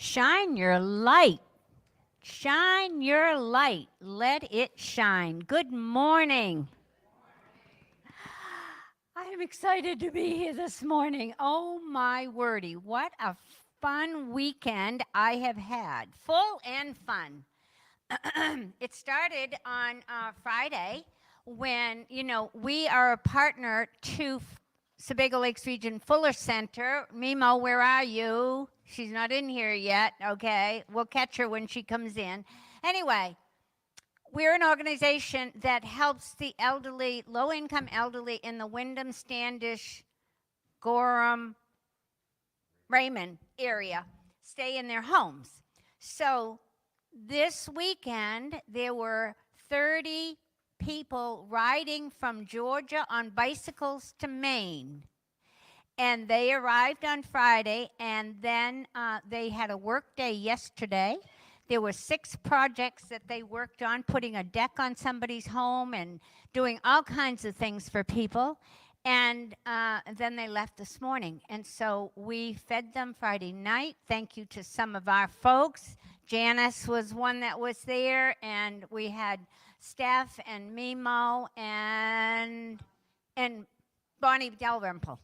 Shine your light. Shine your light. Let it shine. Good morning. I am excited to be here this morning. Oh my wordy. What a fun weekend I have had. Full and fun. It started on Friday when, we are a partner to Sebago Lakes Region Fuller Center. Mimo, where are you? She's not in here yet. Okay. We'll catch her when she comes in. Anyway, we're an organization that helps the elderly, low-income elderly in the Wyndham, Standish, Gorham, Raymond area stay in their homes. So this weekend, there were 30 people riding from Georgia on bicycles to Maine. And they arrived on Friday, and then they had a work day yesterday. There were 6 projects that they worked on, putting a deck on somebody's home and doing all kinds of things for people. And then they left this morning. And so we fed them Friday night. Thank you to some of our folks. Janice was one that was there, and we had Steph and Mimo and Bonnie Dalrymple.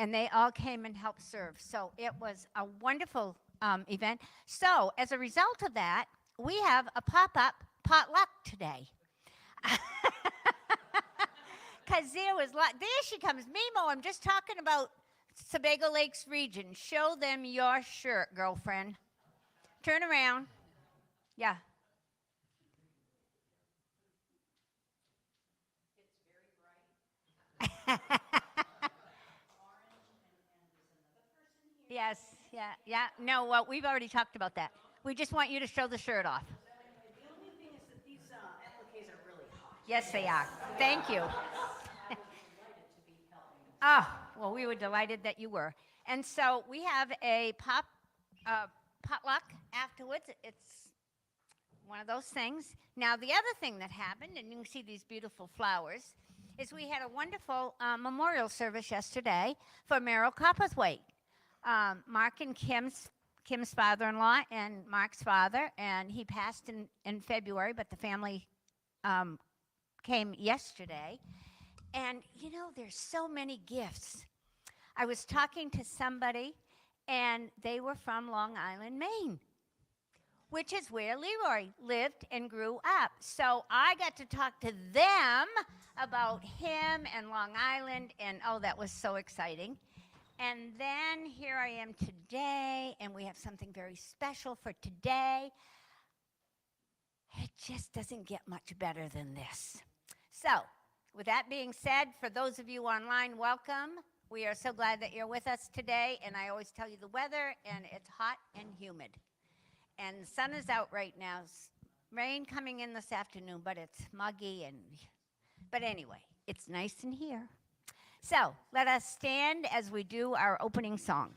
And they all came and helped serve. So it was a wonderful event. So as a result of that, we have a pop-up potluck today. Because there she comes. Mimo, I'm just talking about Sebago Lakes Region. Show them your shirt, girlfriend. Turn around. Yeah. It's very bright. Yes, yeah. No, well, we've already talked about that. We just want you to show the shirt off. The only thing is that these appliques are really hot. Yes, they are. Thank you. Well, we were delighted that you were. And so we have a potluck afterwards. It's one of those things. Now, the other thing that happened, and you can see these beautiful flowers, is we had a wonderful memorial service yesterday for Merrill Copperthwaite. Mark and Kim's father-in-law and Mark's father, and he passed in February, but the family came yesterday. And, there's so many gifts. I was talking to somebody, and they were from Long Island, Maine, which is where Leroy lived and grew up. So I got to talk to them about him and Long Island, and that was so exciting. And then here I am today, and we have something very special for today. It just doesn't get much better than this. So, with that being said, for those of you online, welcome. We are so glad that you're with us today, and I always tell you the weather, and it's hot and humid. And the sun is out right now. Rain coming in this afternoon, but it's muggy. But anyway, it's nice in here. So let us stand as we do our opening song.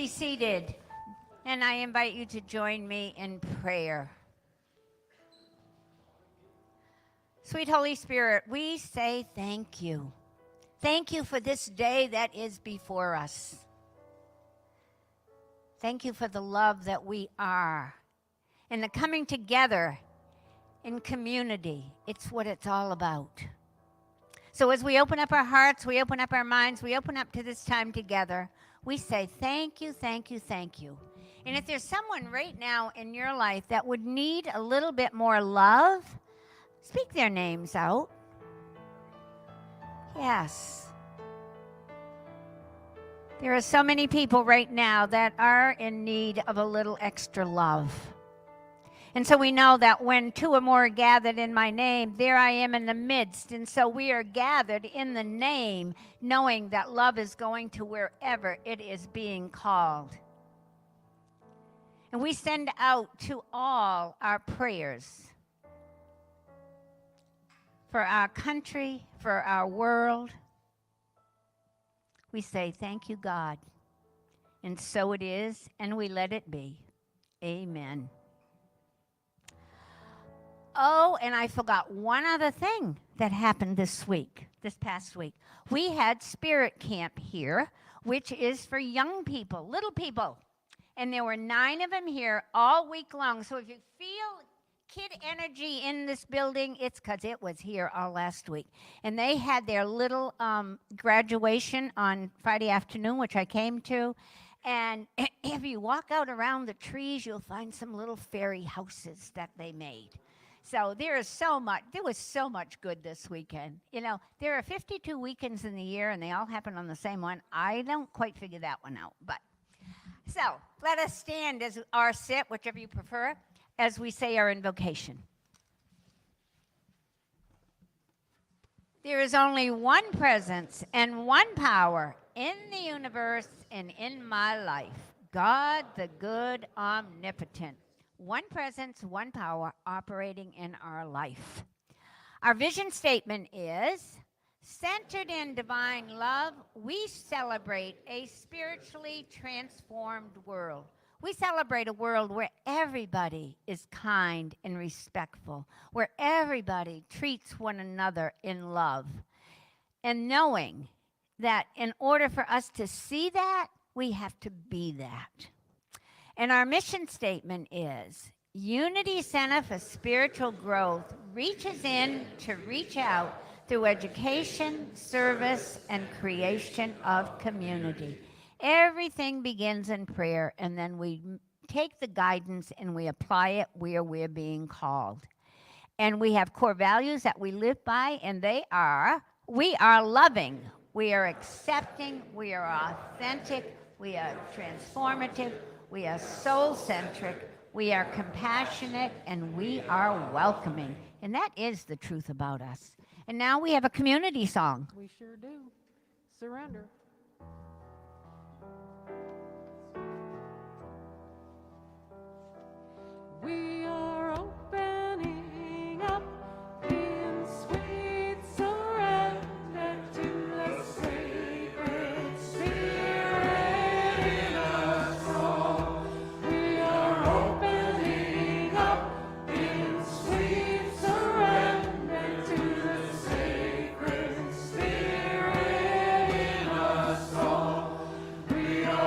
Seated, and I invite you to join me in prayer. Sweet Holy Spirit, we say thank you. Thank you for this day that is before us. Thank you for the love that we are. And the coming together in community. It's what it's all about. So as we open up our hearts, we open up our minds, we open up to this time together, we say thank you, thank you, thank you. And if there's someone right now in your life that would need a little bit more love, speak their names out. Yes. There are so many people right now that are in need of a little extra love. And so we know that when two or more are gathered in my name, there I am in the midst. And so we are gathered in the name, knowing that love is going to wherever it is being called. And we send out to all our prayers for our country, for our world. We say, thank you, God. And so it is, and we let it be. Amen. Oh, and I forgot one other thing that happened this past week. We had Spirit Camp here, which is for young people, little people. And there were 9 of them here all week long. So if you feel kid energy in this building, it's because it was here all last week. And they had their little graduation on Friday afternoon, which I came to. And if you walk out around the trees, you'll find some little fairy houses that they made. So there was so much good this weekend. You know, there are 52 weekends in the year, and they all happen on the same one. I don't quite figure that one out. But so let us stand or sit, whichever you prefer, as we say our invocation. There is only one presence and one power in the universe and in my life. God, the good, omnipotent. One presence, one power operating in our life. Our vision statement is, centered in divine love, we celebrate a spiritually transformed world. We celebrate a world where everybody is kind and respectful, where everybody treats one another in love. And knowing that in order for us to see that, we have to be that. And our mission statement is, Unity Center for Spiritual Growth reaches in to reach out through education, service, and creation of community. Everything begins in prayer, and then we take the guidance and we apply it where we're being called. And we have core values that we live by, and they are, we are loving, we are accepting, we are authentic, we are transformative, we are soul-centric, we are compassionate, and we are welcoming. And that is the truth about us. And now we have a community song. We sure do. Surrender. We are opening up in sweet surrender to the sacred spirit in us all. We are opening up in sweet surrender to the sacred spirit in us all. We are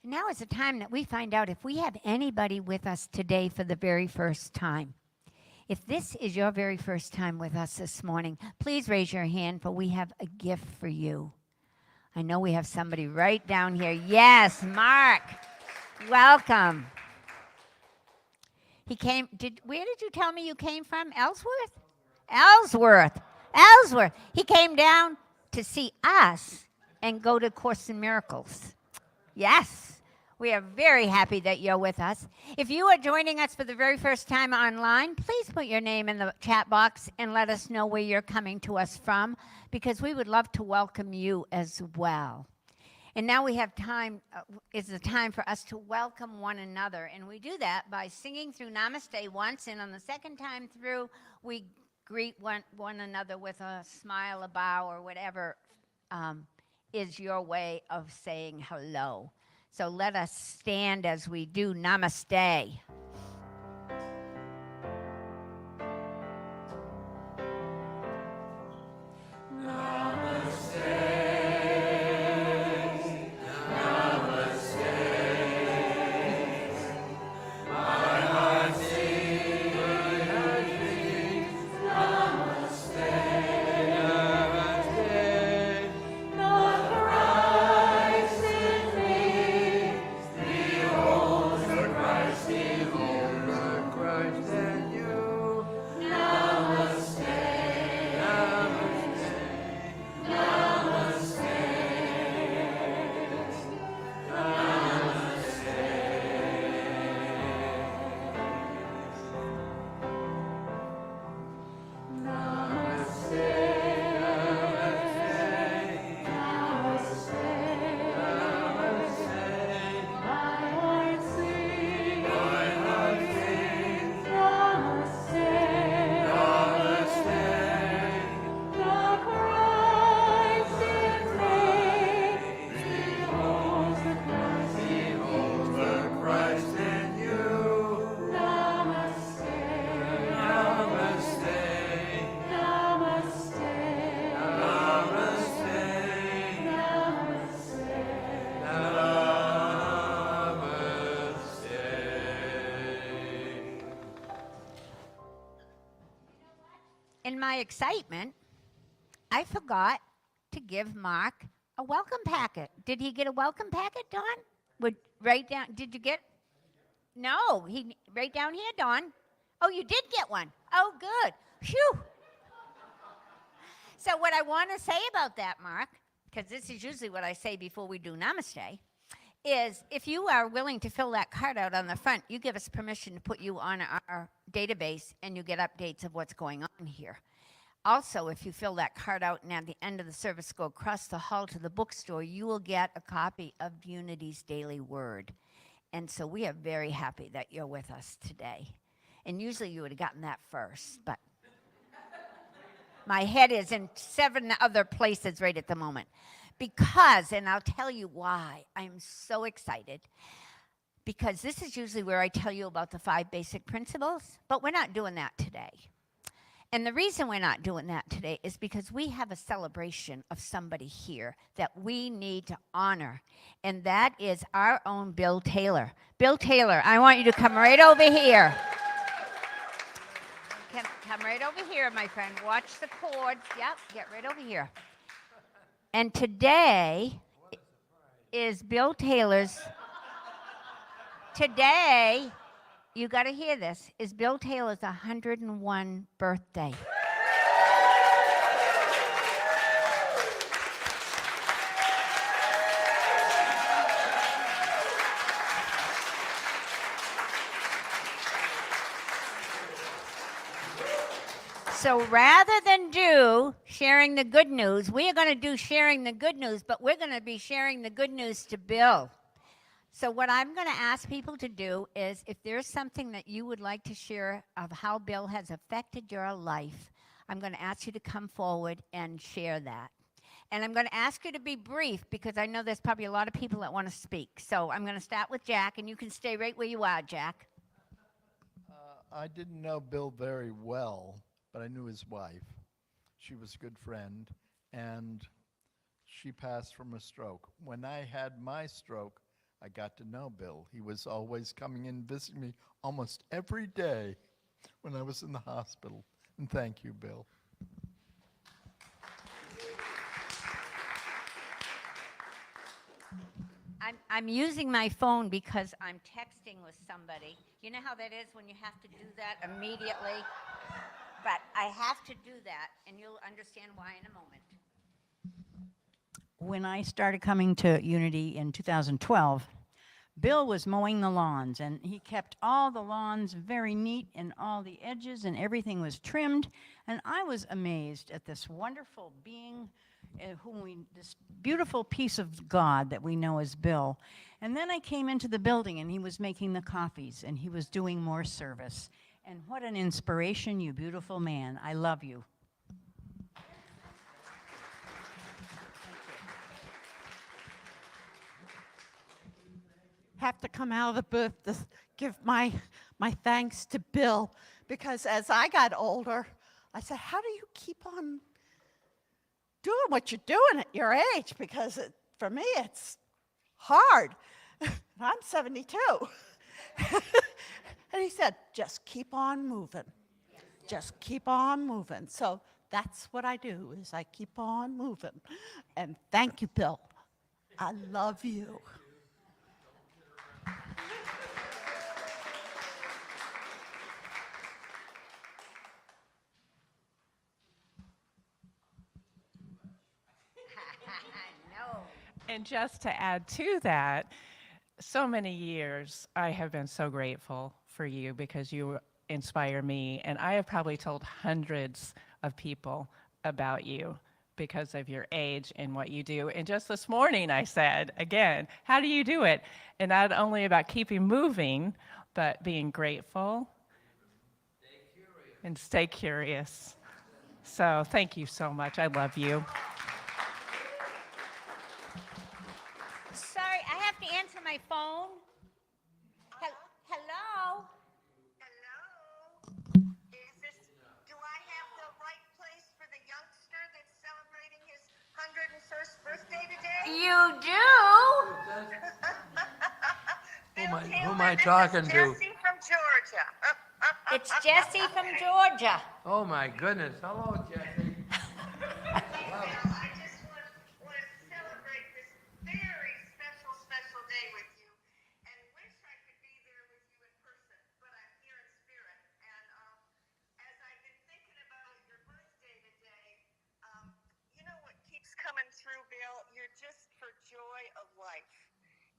Now is the time that we find out if we have anybody with us today for the very first time. If this is your very first time with us this morning, please raise your hand, for we have a gift for you. I know we have somebody right down here. Yes, Mark. Welcome. Where did you tell me you came from? Ellsworth? Ellsworth. He came down to see us and go to Course in Miracles. Yes, we are very happy that you're with us. If you are joining us for the very first time online, please put your name in the chat box and let us know where you're coming to us from, because we would love to welcome you as well. And now we have time, is the time for us to welcome one another. And we do that by singing through Namaste once, and on the second time through, we greet one another with a smile, a bow, or whatever is your way of saying hello. So let us stand as we do Namaste. In my excitement, I forgot to give Mark a welcome packet. Did he get a welcome packet, Dawn? Did you get? No, right down here, Dawn. Oh, you did get one. Oh, good. Phew. So what I want to say about that, Mark, because this is usually what I say before we do Namaste, is if you are willing to fill that card out on the front, you give us permission to put you on our database and you get updates of what's going on here. Also, if you fill that card out and at the end of the service go across the hall to the bookstore, you will get a copy of Unity's Daily Word. And so we are very happy that you're with us today. And usually you would have gotten that first, but my head is in 7 other places right at the moment. Because, and I'll tell you why, I'm so excited, because this is usually where I tell you about the 5 basic principles, but we're not doing that today. And the reason we're not doing that today is because we have a celebration of somebody here that we need to honor, and that is our own Bill Taylor. Bill Taylor, I want you to come right over here. Come right over here, my friend. Watch the cords. Yep, get right over here. And today is Bill Taylor's, today, you got to hear this, is Bill Taylor's 101 birthday. So rather than do sharing the good news, we are going to do sharing the good news, but we're going to be sharing the good news to Bill. So what I'm going to ask people to do is, if there's something that you would like to share of how Bill has affected your life, I'm going to ask you to come forward and share that. And I'm going to ask you to be brief, because I know there's probably a lot of people that want to speak. So I'm going to start with Jack, and you can stay right where you are, Jack. I didn't know Bill very well, but I knew his wife. She was a good friend, and She passed from a stroke. When I had my stroke, I got to know Bill. He was always coming in visiting me almost every day when I was in the hospital. And thank you, Bill. I'm using my phone because I'm texting with somebody. You know how that is when you have to do that immediately? But I have to do that, and you'll understand why in a moment. When I started coming to Unity in 2012, Bill was mowing the lawns, and he kept all the lawns very neat, and all the edges and everything was trimmed. And I was amazed at this wonderful being, this beautiful piece of God that we know as Bill. And then I came into the building, and he was making the coffees, and he was doing more service. And what an inspiration, you beautiful man. I love you. Have to come out of the booth to give my thanks to Bill, because as I got older, I said, how do you keep on doing what you're doing at your age? Because for me, it's hard. I'm 72. And he said, just keep on moving. Just keep on moving. So that's what I do, is I keep on moving. And thank you, Bill. I love you. No. And just to add to that, so many years I have been so grateful for you because you inspire me. And I have probably told hundreds of people about you because of your age and what you do. And just this morning I said, again, how do you do it? And not only about keeping moving, but being grateful and stay curious. So thank you so much. I love you. Sorry, I have to answer my phone. Hello? Hello? Do I have the right place for the youngster that's celebrating his 101st birthday today? You do? Bill Who am I Taylor, talking this is to? Jesse from Georgia. It's Jesse from Georgia. Oh, my goodness. Hello, Jesse. Bill, I just want to celebrate this very special day with you, and wish I could be there with you in person, but I'm here in spirit. And as I've been thinking about your birthday today, you know what keeps coming through, Bill? You're just for joy of life.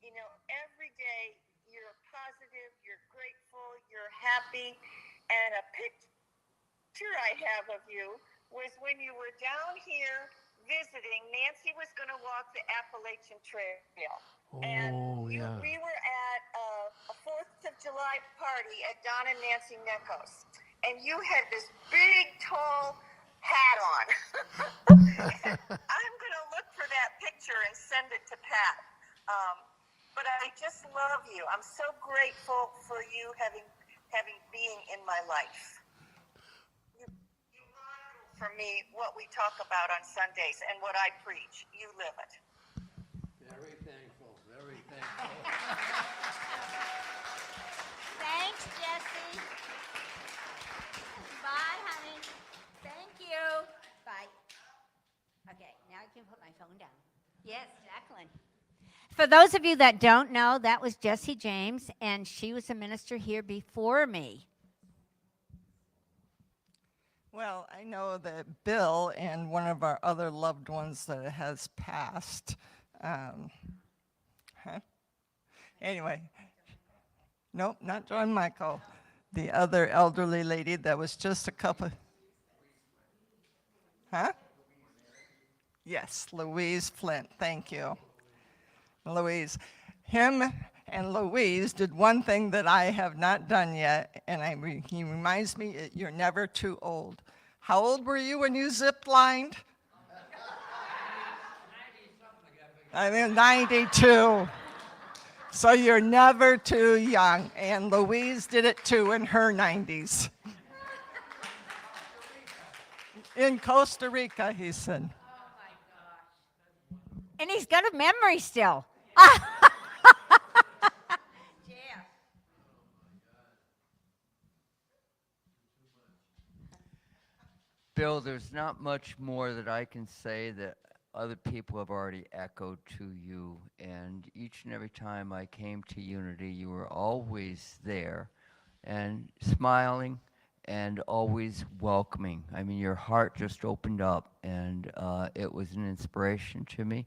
You know, every day you're positive, you're grateful, you're happy, and a picture I have of you was when you were down here visiting. Nancy was going to walk the Appalachian Trail. Oh, yeah. We were at a 4th of July party at Don and Nancy Neckos, and you had this big, tall hat on. I'm going to look for that picture and send it to Pat. But I just love you. I'm so grateful for you having being in my life. You model for me what we talk about on Sundays and what I preach. You live it. Very thankful, very thankful. Thanks, Jesse. Bye, honey. Thank you. Bye. Okay, now I can put my phone down. Yes, Jacqueline. For those of you that don't know, that was Jessie James, and she was a minister here before me. Well, I know that Bill and one of our other loved ones that has passed. Anyway, nope, not John Michael. The other elderly lady that was just a couple. Yes, Louise Flint. Thank you. Louise. Him and Louise did one thing that I have not done yet, and he reminds me, you're never too old. How old were you when you zip lined? I mean, 92. So you're never too young, and Louise did it too in her 90s. In Costa Rica, he said. And he's got a memory still. Bill, there's not much more that I can say that other people have already echoed to you. And each and every time I came to Unity, you were always there and smiling and always welcoming. I mean, your heart just opened up, and it was an inspiration to me.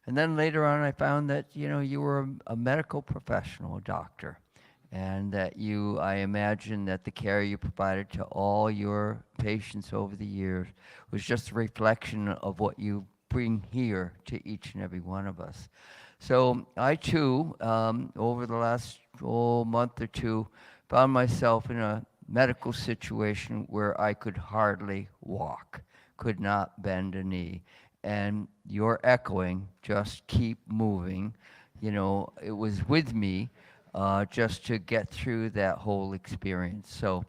And then later on, I found that, you were a medical professional, a doctor, and that I imagine that the care you provided to all your patients over the years was just a reflection of what you bring here to each and every one of us. So I too, over the last month or two, found myself in a medical situation where I could hardly walk, could not bend a knee. And your echoing, just keep moving, it was with me just to get through that whole experience. So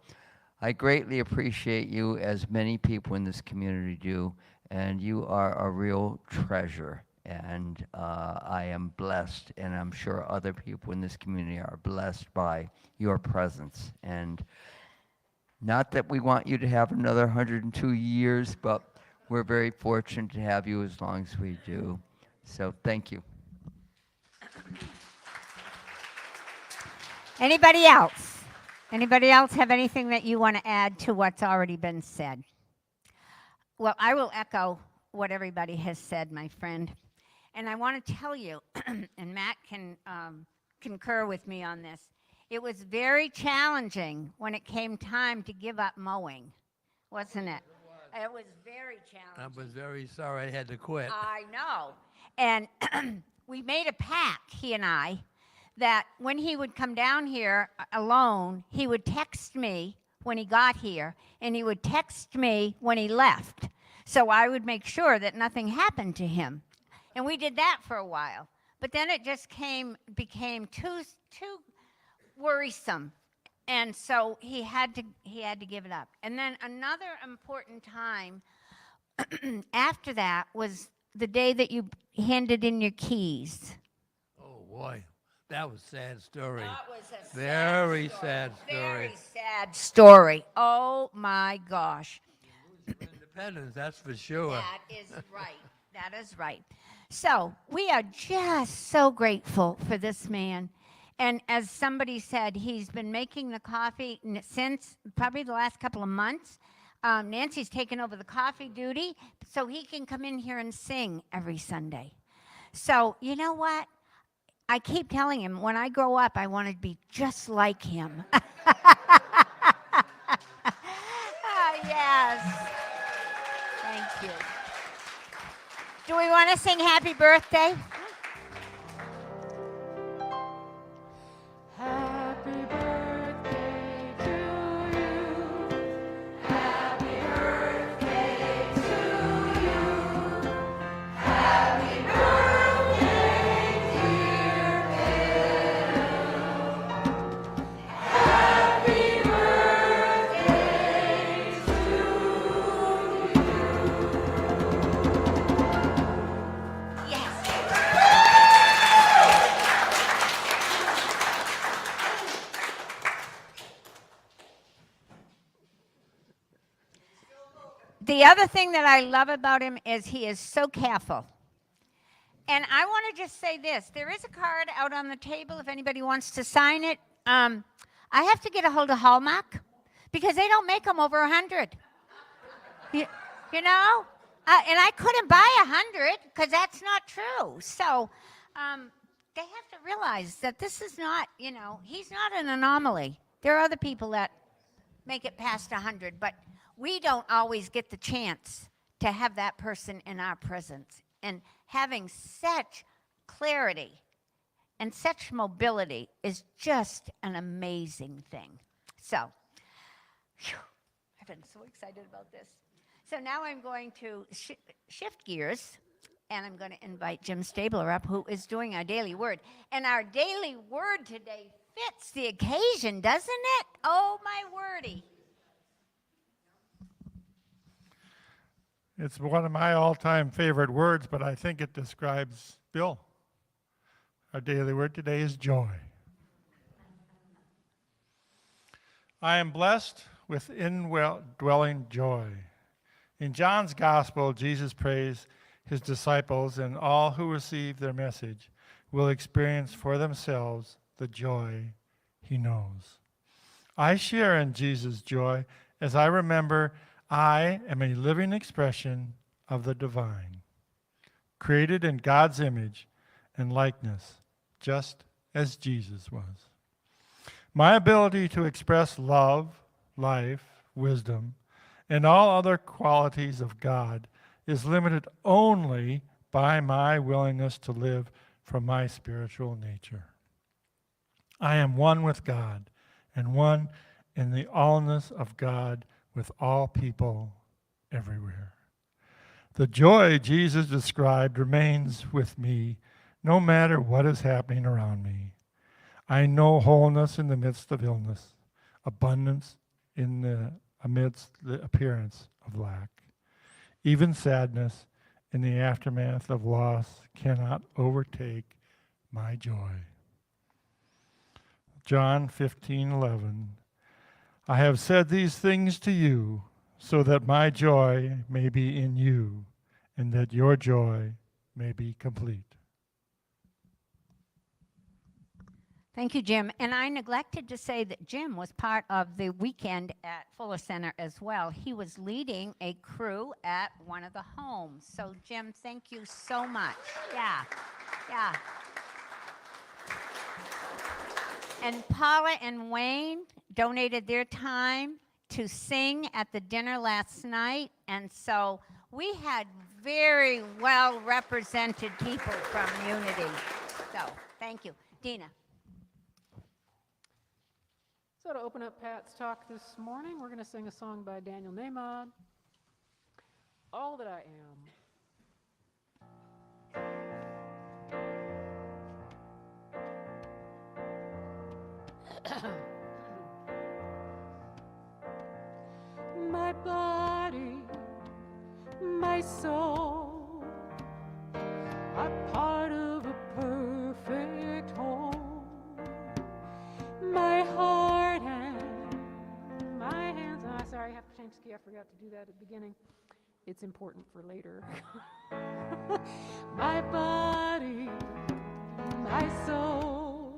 I greatly appreciate you, as many people in this community do, and you are a real treasure. And I am blessed, and I'm sure other people in this community are blessed by your presence. And not that we want you to have another 102 years, but we're very fortunate to have you as long as we do. So thank you. Anybody else? Anybody else have anything that you want to add to what's already been said? Well, I will echo what everybody has said, my friend. And I want to tell you, and Matt can concur with me on this, it was very challenging when it came time to give up mowing, wasn't it? It was very challenging. I was very sorry I had to quit. I know. And we made a pact, he and I, that when he would come down here alone, he would text me when he got here, and he would text me when he left. So I would make sure that nothing happened to him. And we did that for a while. But then it just became too worrisome. And so he had to give it up. And then another important time after that was the day that you handed in your keys. Oh, boy. That was a sad story. That was a Very sad story. Very sad story. Oh my gosh. Independence, that's for sure. That is right. That is right. So we are just so grateful for this man. And as somebody said, he's been making the coffee since probably the last couple of months. Nancy's taken over the coffee duty so he can come in here and sing every Sunday. So you know what? I keep telling him, when I grow up, I want to be just like him. Yes. Thank you. Do we want to sing happy birthday? Happy birthday to you. Happy birthday to you. Happy birthday, dear Bill. Happy birthday to you. Yes. The other thing that I love about him is he is so careful. And I want to just say this. There is a card out on the table if anybody wants to sign it. I have to get a hold of Hallmark because they don't make them over 100. You know? And I couldn't buy 100 because that's not true. So they have to realize that this is not, he's not an anomaly. There are other people that make it past 100, but we don't always get the chance to have that person in our presence. And having such clarity and such mobility is just an amazing thing. So, I've been so excited about this. So now I'm going to shift gears, and I'm going to invite Jim Stabler up, who is doing our daily word. And our daily word today fits the occasion, doesn't it? Oh, my wordy. It's one of my all-time favorite words, but I think it describes Bill. Our daily word today is joy. I am blessed with indwelling joy. In John's gospel, Jesus prays his disciples and all who receive their message will experience for themselves the joy he knows. I share in Jesus' joy as I remember I am a living expression of the divine, created in God's image and likeness, just as Jesus was. My ability to express love, life, wisdom, and all other qualities of God is limited only by my willingness to live from my spiritual nature. I am one with God and one in the allness of God with all people everywhere. The joy Jesus described remains with me no matter what is happening around me. I know wholeness in the midst of illness, abundance amidst the appearance of lack. Even sadness in the aftermath of loss cannot overtake my joy. John 15:11. I have said these things to you so that my joy may be in you and that your joy may be complete. Thank you, Jim. And I neglected to say that Jim was part of the weekend at Fuller Center as well. He was leading a crew at one of the homes. So, Jim, thank you so much. Yeah. And Paula and Wayne donated their time to sing at the dinner last night. And so we had very well represented people from Unity. So, thank you. Dina. So to open up Pat's talk this morning, we're going to sing a song by Daniel Nahmod, All That I Am. My body, my soul are part of a perfect whole. My heart and my hands. Oh, sorry, I have to change the key. I forgot to do that at the beginning. It's important for later. My body, my soul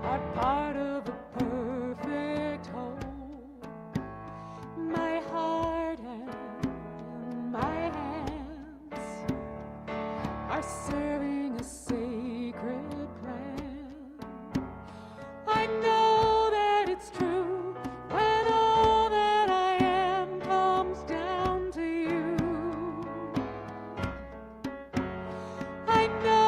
are part of a perfect whole. My heart and my hands are serving a sacred plan. I know that it's true when all that I am comes down to you. I know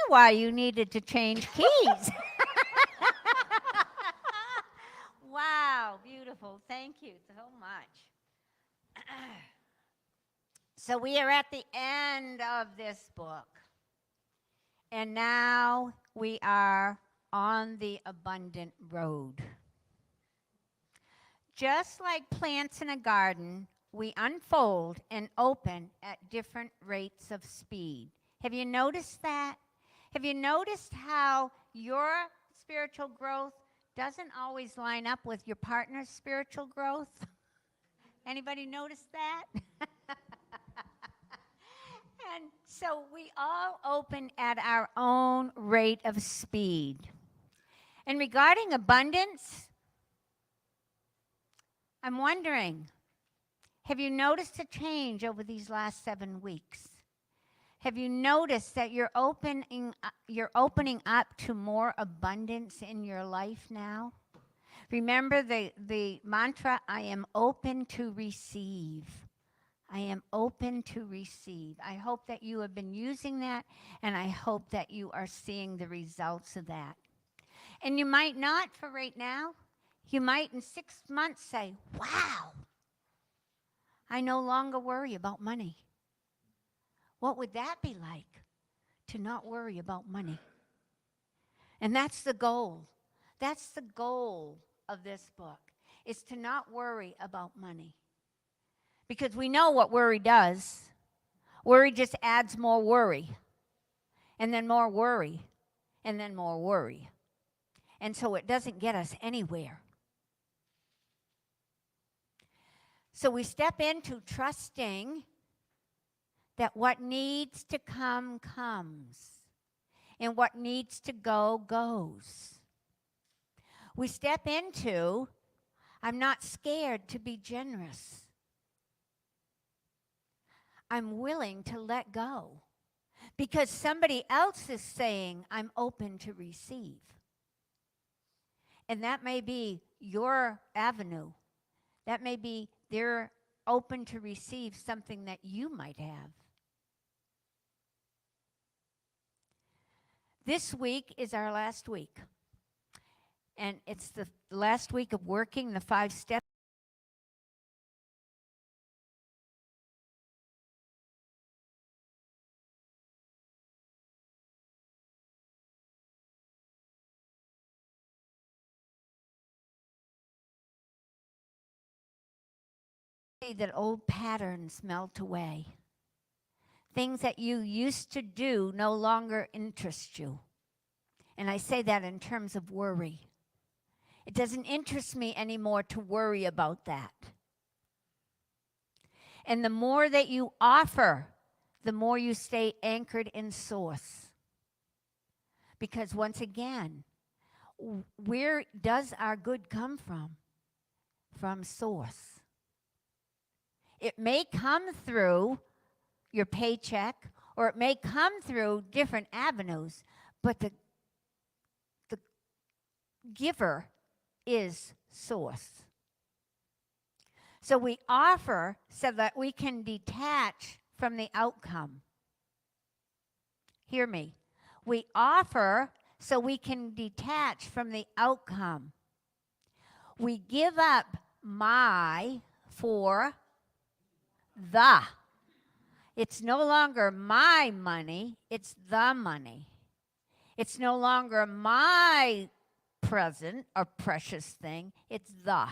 why you needed to change keys. Wow, beautiful. Thank you so much. So we are at the end of this book. And now we are on the abundant road. Just like plants in a garden, we unfold and open at different rates of speed. Have you noticed that? Have you noticed how your spiritual growth doesn't always line up with your partner's spiritual growth? Anybody notice that? And so we all open at our own rate of speed. And regarding abundance, I'm wondering, have you noticed a change over these last 7 weeks? Have you noticed that you're opening up to more abundance in your life now? Remember the mantra, I am open to receive. I am open to receive. I hope that you have been using that, and I hope that you are seeing the results of that. And you might not for right now. You might in 6 months say, wow, I no longer worry about money. What would that be like to not worry about money? And that's the goal. That's the goal of this book, is to not worry about money. Because we know what worry does. Worry just adds more worry, and then more worry, and then more worry. And so it doesn't get us anywhere. So we step into trusting that what needs to come, comes, and what needs to go, goes. We step into, I'm not scared to be generous. I'm willing to let go because somebody else is saying I'm open to receive. And that may be your avenue. That may be they're open to receive something that you might have. This week is our last week. And it's the last week of working the 5 steps. That old patterns melt away. Things that you used to do no longer interest you. And I say that in terms of worry. It doesn't interest me anymore to worry about that. And the more that you offer, the more you stay anchored in source. Because once again, where does our good come from? From source. It may come through your paycheck, or it may come through different avenues, but the giver is source. So we offer so that we can detach from the outcome. Hear me. We offer so we can detach from the outcome. We give up my for the. It's no longer my money, it's the money. It's no longer my present or precious thing, it's the.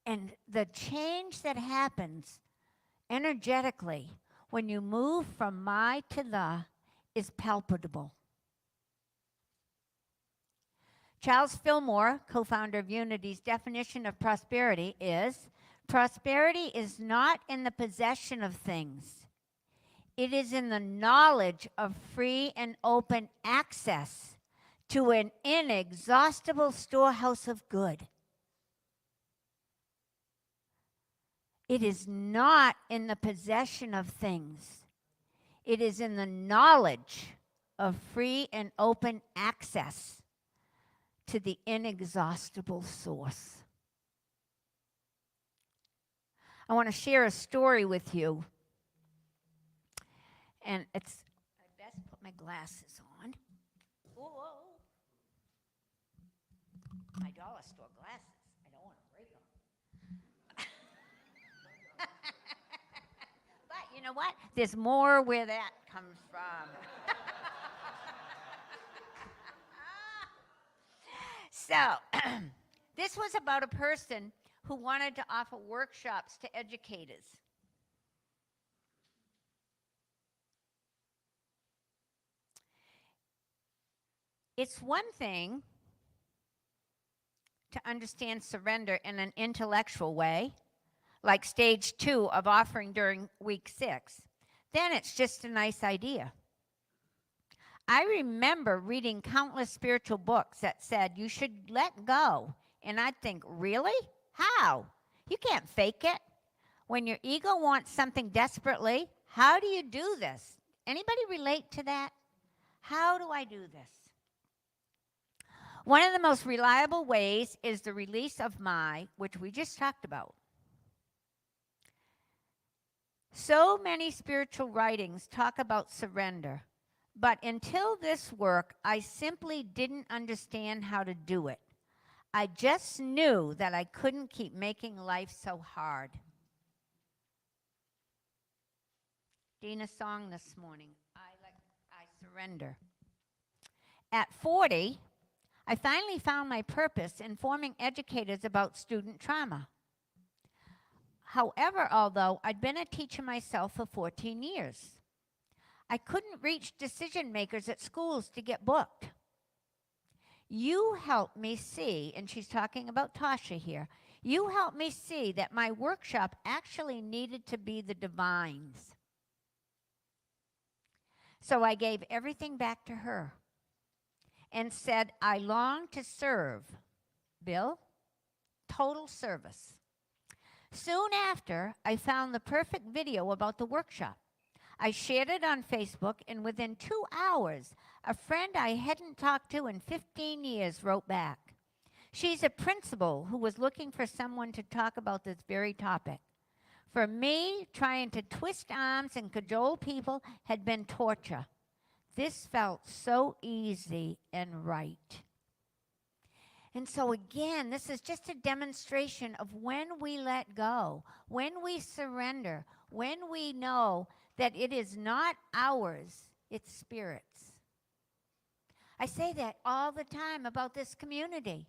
And the change that happens energetically when you move from my to the is palpable. Charles Fillmore, co-founder of Unity's definition of prosperity is, prosperity is not in the possession of things. It is in the knowledge of free and open access to an inexhaustible storehouse of good. It is not in the possession of things. It is in the knowledge of free and open access to the inexhaustible source. I want to share a story with you. And I best put my glasses on. Whoa. My dollar store glasses. I don't want to break them. But you know what? There's more where that comes from. So, this was about a person who wanted to offer workshops to educators. It's one thing to understand surrender in an intellectual way, like stage 2 of offering during week 6. Then it's just a nice idea. I remember reading countless spiritual books that said you should let go. And I'd think, really? How? You can't fake it. When your ego wants something desperately, how do you do this? Anybody relate to that? How do I do this? One of the most reliable ways is the release of my, which we just talked about. So many spiritual writings talk about surrender, but until this work, I simply didn't understand how to do it. I just knew that I couldn't keep making life so hard. Dina's song this morning, I surrender. At 40, I finally found my purpose informing educators about student trauma. However, although I'd been a teacher myself for 14 years, I couldn't reach decision makers at schools to get booked. You helped me see, and she's talking about Tasha here, you helped me see that my workshop actually needed to be the Divines. So I gave everything back to her and said, I long to serve. Bill, total service. Soon after, I found the perfect video about the workshop. I shared it on Facebook, and within 2 hours, a friend I hadn't talked to in 15 years wrote back. She's a principal who was looking for someone to talk about this very topic. For me, trying to twist arms and cajole people had been torture. This felt so easy and right. And so again, this is just a demonstration of when we let go, when we surrender, when we know that it is not ours, it's Spirit's. I say that all the time about this community.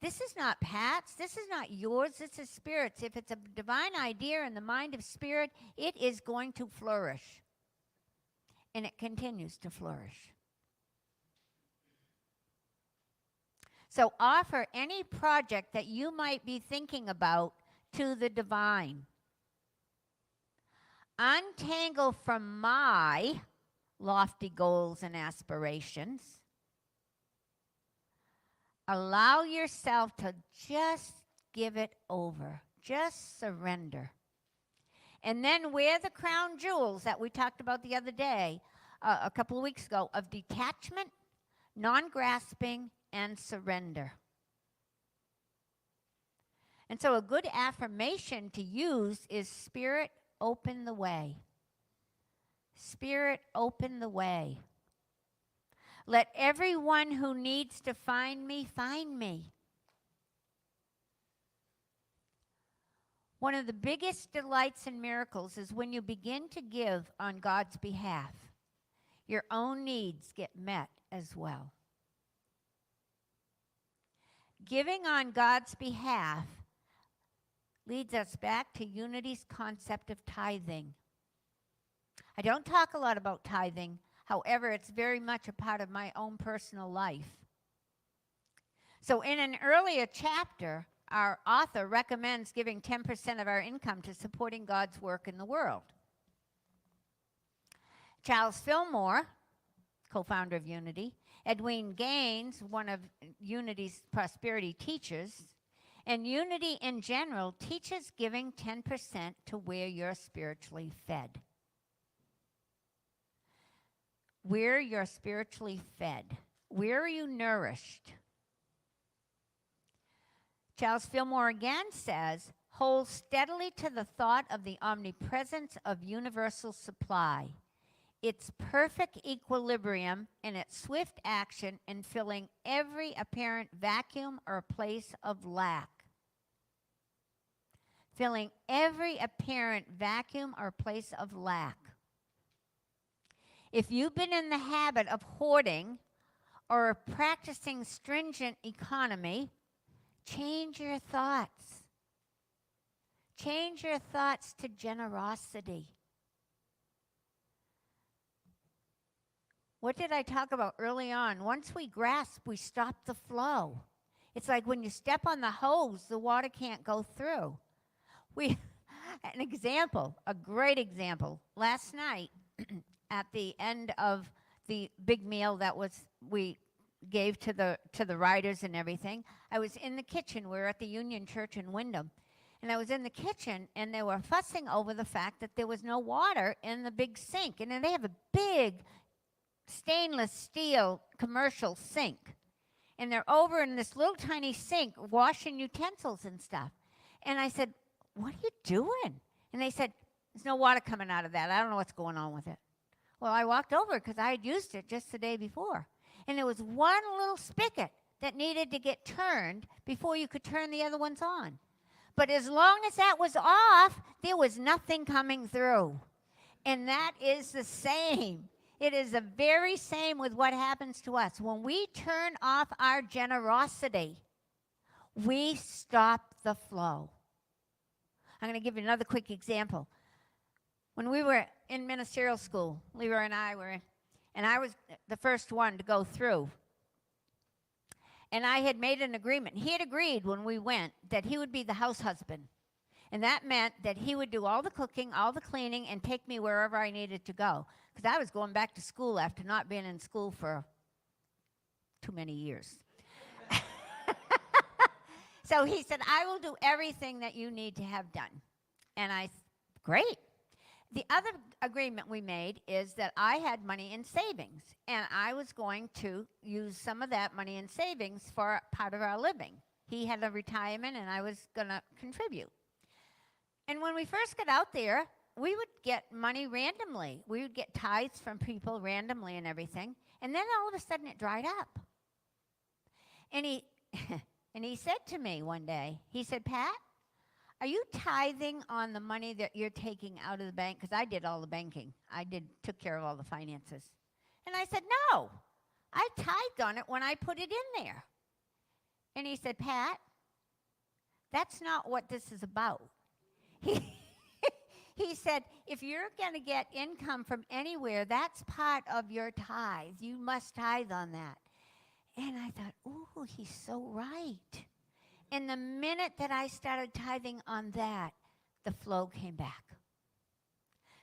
This is not Pat's, this is not yours, this is Spirit's. If it's a divine idea in the mind of Spirit, it is going to flourish. And it continues to flourish. So offer any project that you might be thinking about to the divine. Untangle from my lofty goals and aspirations. Allow yourself to just give it over. Just surrender. And then wear the crown jewels that we talked about the other day, a couple of weeks ago, of detachment, non-grasping, and surrender. And so a good affirmation to use is, Spirit, open the way. Spirit, open the way. Let everyone who needs to find me, find me. One of the biggest delights and miracles is when you begin to give on God's behalf. Your own needs get met as well. Giving on God's behalf leads us back to Unity's concept of tithing. I don't talk a lot about tithing. However, it's very much a part of my own personal life. So in an earlier chapter, our author recommends giving 10% of our income to supporting God's work in the world. Charles Fillmore, co-founder of Unity, Edwene Gaines, one of Unity's prosperity teachers, and Unity in general teaches giving 10% to where you're spiritually fed. Where you're spiritually fed. Where are you nourished? Charles Fillmore again says, hold steadily to the thought of the omnipresence of universal supply. its perfect equilibrium and its swift action in filling every apparent vacuum or place of lack. Filling every apparent vacuum or place of lack. If you've been in the habit of hoarding or practicing stringent economy, change your thoughts. Change your thoughts to generosity. What did I talk about early on? Once we grasp, we stop the flow. It's like when you step on the hose, the water can't go through. An example, a great example. Last night, at the end of the big meal that we gave to the riders and everything, I was in the kitchen. We were at the Union Church in Wyndham. And I was in the kitchen, and they were fussing over the fact that there was no water in the big sink. And then they have a big stainless steel commercial sink. And they're over in this little tiny sink washing utensils and stuff. And I said, "What are you doing?" And they said, "There's no water coming out of that. I don't know what's going on with it." Well, I walked over because I had used it just the day before. And there was one little spigot that needed to get turned before you could turn the other ones on. But as long as that was off, there was nothing coming through. And that is the same. It is the very same with what happens to us. When we turn off our generosity, we stop the flow. I'm going to give you another quick example. When we were in ministerial school, Leroy and I were, and I was the first one to go through. And I had made an agreement. He had agreed when we went that he would be the house husband. And that meant that he would do all the cooking, all the cleaning, and take me wherever I needed to go. Because I was going back to school after not being in school for too many years. So he said, "I will do everything that you need to have done." And great. The other agreement we made is that I had money in savings, and I was going to use some of that money in savings for part of our living. He had a retirement, and I was going to contribute. And when we first got out there, we would get money randomly. We would get tithes from people randomly and everything. And then all of a sudden it dried up. And he and he said to me one day, he said, "Pat, are you tithing on the money that you're taking out of the bank?" Because I did all the banking. Took care of all the finances. And I said, "No, I tithed on it when I put it in there." And he said, "Pat, that's not what this is about." He said, "If you're going to get income from anywhere, that's part of your tithe. You must tithe on that." And I thought, "Ooh, he's so right." And the minute that I started tithing on that, the flow came back.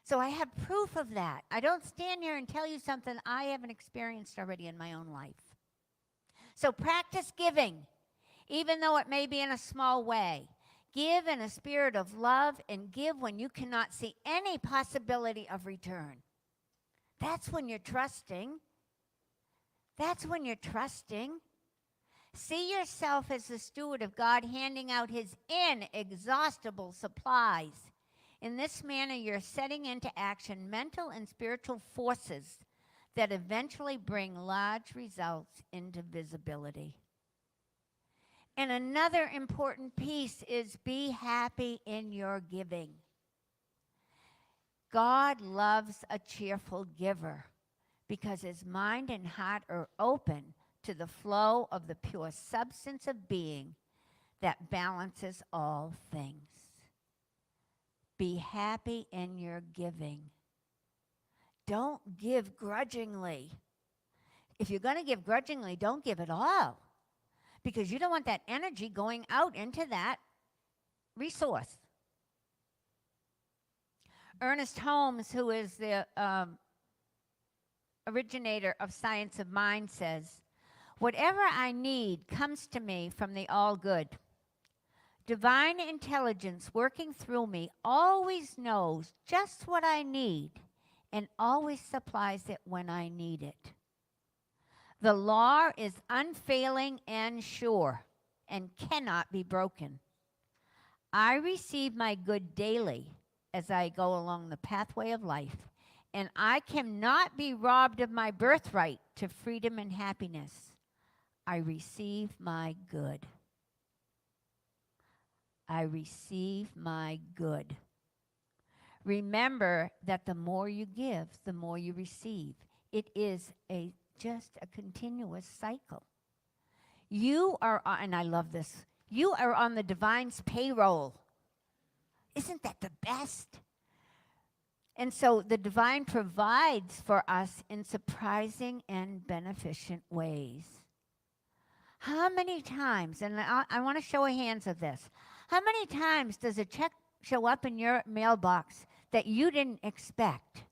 So I have proof of that. I don't stand here and tell you something I haven't experienced already in my own life. So practice giving, even though it may be in a small way. Give in a spirit of love, and give when you cannot see any possibility of return. That's when you're trusting. That's when you're trusting. See yourself as the steward of God, handing out his inexhaustible supplies. In this manner, you're setting into action mental and spiritual forces that eventually bring large results into visibility. And another important piece is be happy in your giving. God loves a cheerful giver because his mind and heart are open to the flow of the pure substance of being that balances all things. Be happy in your giving. Don't give grudgingly. If you're going to give grudgingly, don't give at all, because you don't want that energy going out into that resource. Ernest Holmes, who is the originator of Science of Mind, says, "Whatever I need comes to me from the all-good. Divine intelligence working through me always knows just what I need and always supplies it when I need it. The law is unfailing and sure and cannot be broken. I receive my good daily as I go along the pathway of life, and I cannot be robbed of my birthright to freedom and happiness. I receive my good. I receive my good. Remember that the more you give, the more you receive. It is just a continuous cycle. You are, and I love this, you are on the divine's payroll. Isn't that the best? And so the divine provides for us in surprising and beneficent ways. How many times, and I want to show a hands of this, how many times does a check show up in your mailbox that you didn't expect?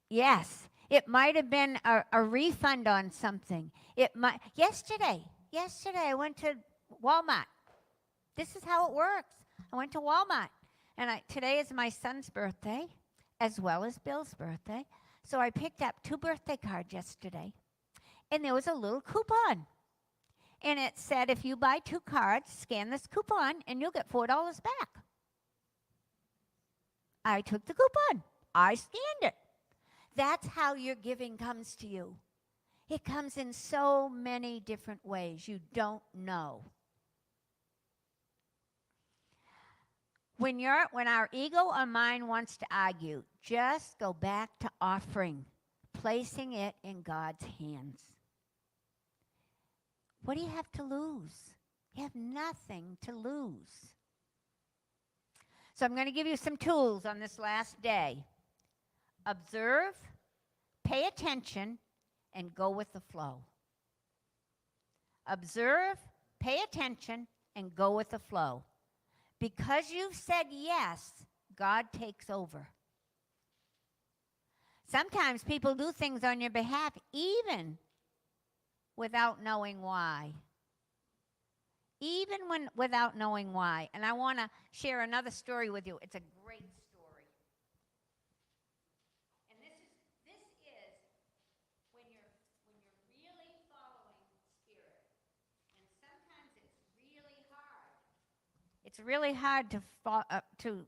Yes, it might have been a refund on something. Yesterday I went to Walmart. This is how it works. I went to Walmart, and today is my son's birthday, as well as Bill's birthday. So I picked up 2 birthday cards yesterday, and there was a little coupon. And it said, if you buy 2 cards, scan this coupon, and you'll get $4 back. I took the coupon. I scanned it. That's how your giving comes to you. It comes in so many different ways you don't know. When our ego or mind wants to argue, just go back to offering, placing it in God's hands. What do you have to lose? You have nothing to lose. So I'm going to give you some tools on this last day. Observe, pay attention, and go with the flow. Observe, pay attention, and go with the flow. Because you've said yes, God takes over. Sometimes people do things on your behalf even without knowing why. Even without knowing why. And I want to share another story with you. It's a great story. And this is when you're really following Spirit. And sometimes it's really hard. It's really hard to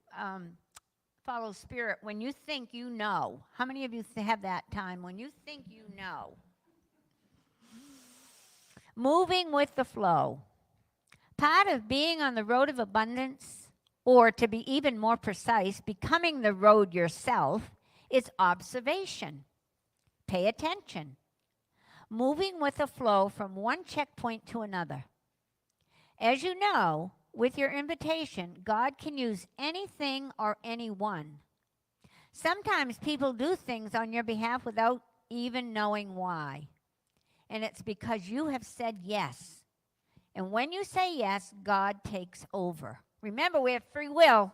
follow Spirit when you think you know. How many of you have that time when you think you know? Moving with the flow. Part of being on the road of abundance, or to be even more precise, becoming the road yourself, is observation. Pay attention. Moving with the flow from one checkpoint to another. As you know, with your invitation, God can use anything or anyone. Sometimes people do things on your behalf without even knowing why. And it's because you have said yes. And when you say yes, God takes over. Remember, we have free will.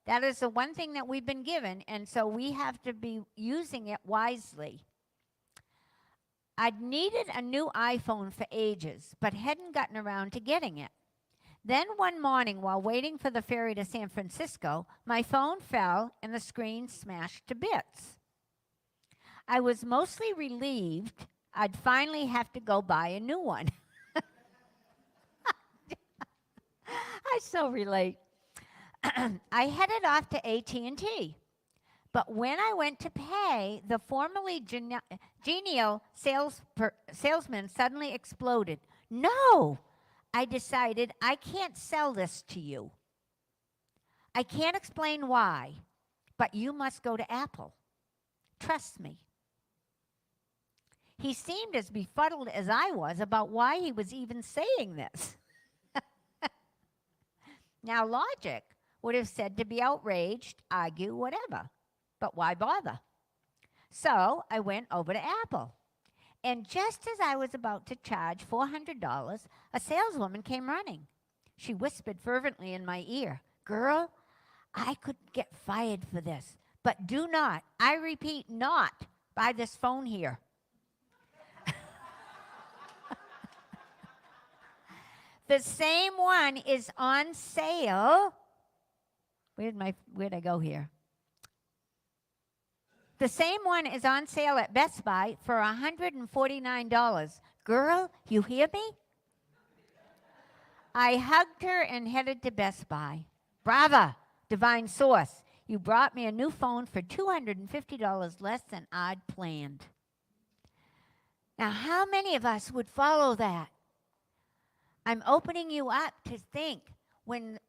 That is the one thing that we've been given, and so we have to be using it wisely. I'd needed a new iPhone for ages, but hadn't gotten around to getting it. Then one morning, while waiting for the ferry to San Francisco, my phone fell and the screen smashed to bits. I was mostly relieved I'd finally have to go buy a new one. I so relate. I headed off to AT&T. But when I went to pay, the formerly genial salesman suddenly exploded. No, I decided I can't sell this to you. I can't explain why, but you must go to Apple. Trust me. He seemed as befuddled as I was about why he was even saying this. Now, logic would have said to be outraged, argue, whatever. But why bother? So I went over to Apple. And just as I was about to charge $400, a saleswoman came running. She whispered fervently in my ear, "Girl, I could get fired for this, but do not, I repeat, not buy this phone here." The same one is on sale. Where'd I go here? The same one is on sale at Best Buy for $149. Girl, you hear me? I hugged her and headed to Best Buy. Brava, divine source. You brought me a new phone for $250 less than I'd planned. Now, how many of us would follow that? I'm opening you up to think when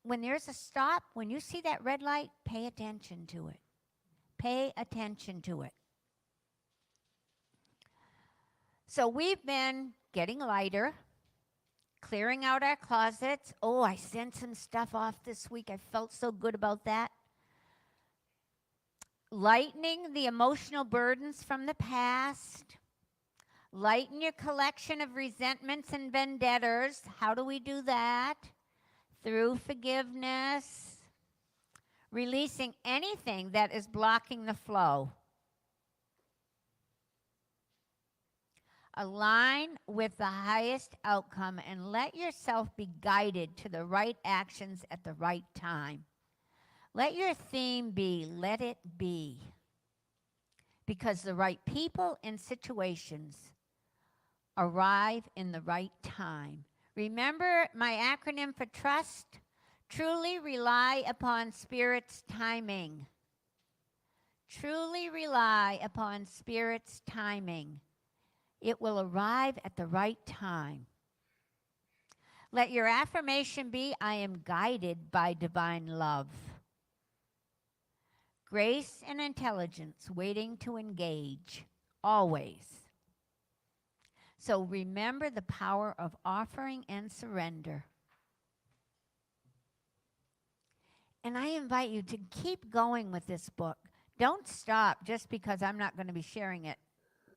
there's a stop, when you see that red light, pay attention to it. Pay attention to it. So we've been getting lighter, clearing out our closets. Oh, I sent some stuff off this week. I felt so good about that. Lightening the emotional burdens from the past. Lighten your collection of resentments and vendettas. How do we do that? Through forgiveness. Releasing anything that is blocking the flow. Align with the highest outcome and let yourself be guided to the right actions at the right time. Let your theme be, let it be. Because the right people and situations arrive in the right time. Remember my acronym for trust? Truly rely upon Spirit's timing. Truly rely upon Spirit's timing. It will arrive at the right time. Let your affirmation be, I am guided by divine love. Grace and intelligence waiting to engage, always. So remember the power of offering and surrender. And I invite you to keep going with this book. Don't stop just because I'm not going to be sharing it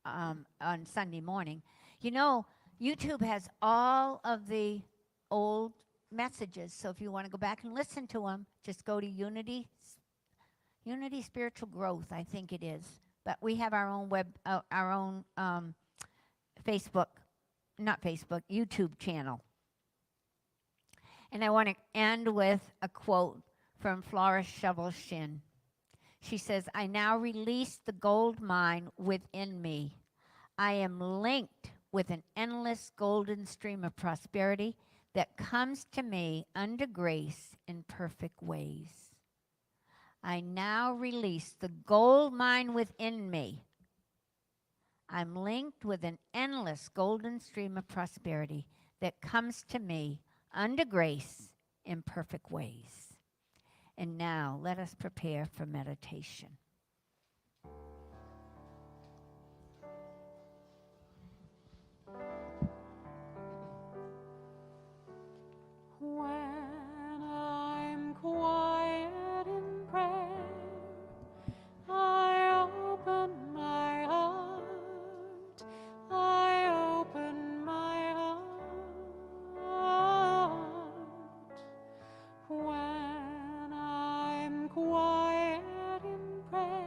on Sunday morning. You know, YouTube has all of the old messages. So if you want to go back and listen to them, just go to Unity Spiritual Growth, I think it is. But we have our own YouTube channel. And I want to end with a quote from Flora Shovel-Shin. She says, I now release the gold mine within me. I am linked with an endless golden stream of prosperity that comes to me under grace in perfect ways. I now release the gold mine within me. I'm linked with an endless golden stream of prosperity that comes to me under grace in perfect ways. And now let us prepare for meditation. When I'm quiet in prayer, I open my heart. I open my heart. When I'm quiet in prayer,